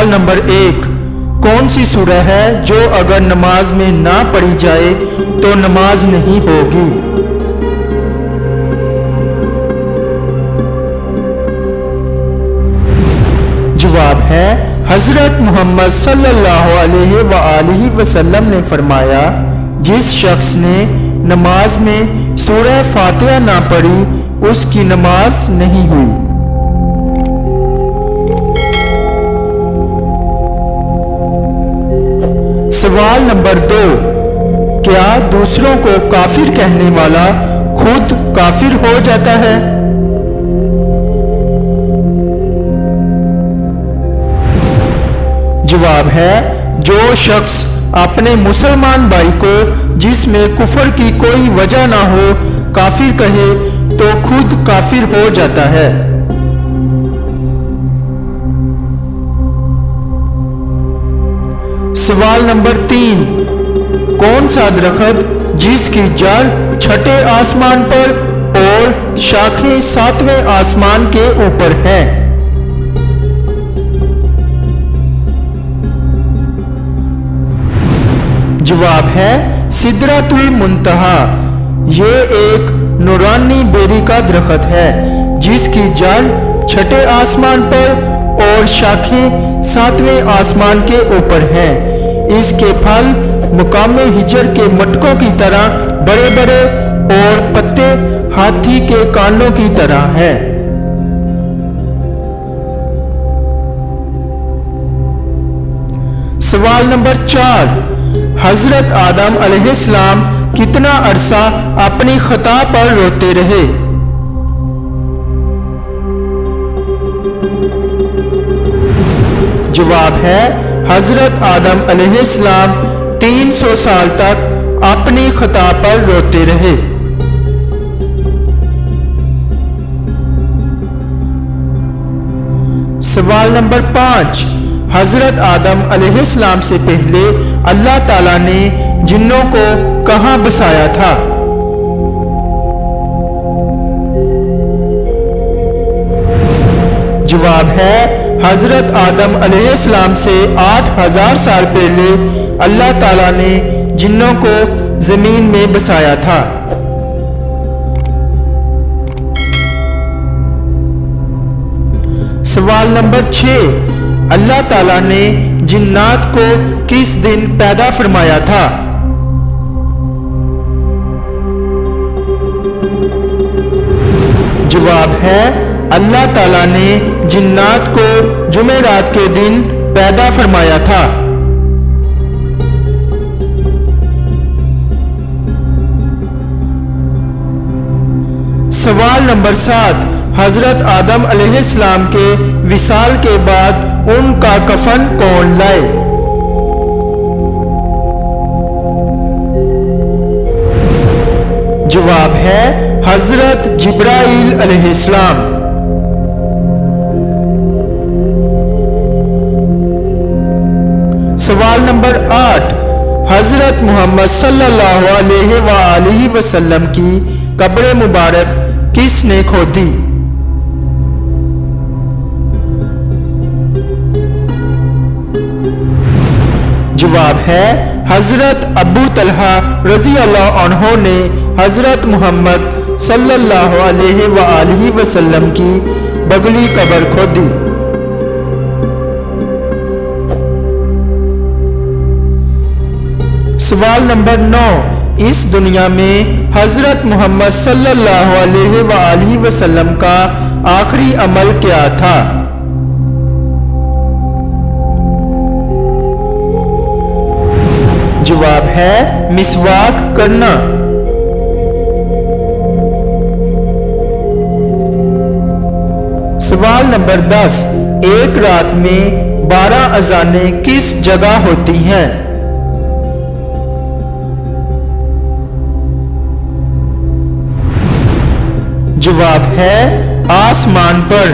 सवाल नंबर 1, कौन सी सूरह है जो अगर नमाज में ना पढ़ी जाए तो नमाज नहीं होगी? जवाब है हजरत मोहम्मद सल्लल्लाहु अलैहि वसल्लम ने फरमाया, जिस शख्स ने नमाज में सूरह फातिहा ना पढ़ी उसकी नमाज नहीं हुई। सवाल नंबर 2, क्या दूसरों को काफिर कहने वाला खुद काफिर हो जाता है? जवाब है जो शख्स अपने मुसलमान भाई को जिसमें कुफर की कोई वजह ना हो काफिर कहे तो खुद काफिर हो जाता है। सवाल नंबर 3, कौन सा दरख्त जिसकी जड़ छठे आसमान पर और शाखें सातवें आसमान के ऊपर है? जवाब है सिदरतुल मुंतहा। ये एक नूरानी बेरी का दरख्त है जिसकी जड़ छठे आसमान पर और शाखें सातवें आसमान के ऊपर है। इसके फल मुकामे हिजर के मटकों की तरह बड़े बड़े और पत्ते हाथी के कानों की तरह है। सवाल नंबर 4, हजरत आदम अलैहिस्सलाम कितना अरसा अपनी खता पर रोते रहे? जवाब है हजरत आदम अलैहिस्सलाम 300 साल तक अपनी खता पर रोते रहे। सवाल नंबर 5, हजरत आदम अलैहिस्सलाम से पहले अल्लाह ताला ने जिन्नों को कहां बसाया था? जवाब है हजरत आदम अलैहिस्सलाम से 8000 साल पहले अल्लाह ताला ने जिन्नों को जमीन में बसाया था। सवाल नंबर 6, अल्लाह ताला ने जिन्नात को किस दिन पैदा फरमाया था? जवाब है अल्लाह ताला ने जिन्नात को जुमेरात के दिन पैदा फरमाया था। सवाल नंबर 7, हजरत आदम अलैहिस्सलाम के विसाल के बाद उनका कफन कौन लाए? जवाब है हजरत जिब्राइल अलैहिस्सलाम। सवाल नंबर 8, हजरत मोहम्मद सल्लल्लाहु अलैहि वसल्लम की कब्र मुबारक किसने खोदी? जवाब है हजरत अबू तलहा रजी अल्लाह अन्हो ने हजरत मोहम्मद सल्लल्लाहु अलैहि वसल्लम की बगली कब्र खोदी। सवाल नंबर 9, इस दुनिया में हजरत मोहम्मद सल्लल्लाहु अलैहि वसल्लम का आखिरी अमल क्या था? जवाब है मिसवाक करना। सवाल नंबर 10, एक रात में 12 अजानें किस जगह होती हैं? जवाब है आसमान पर।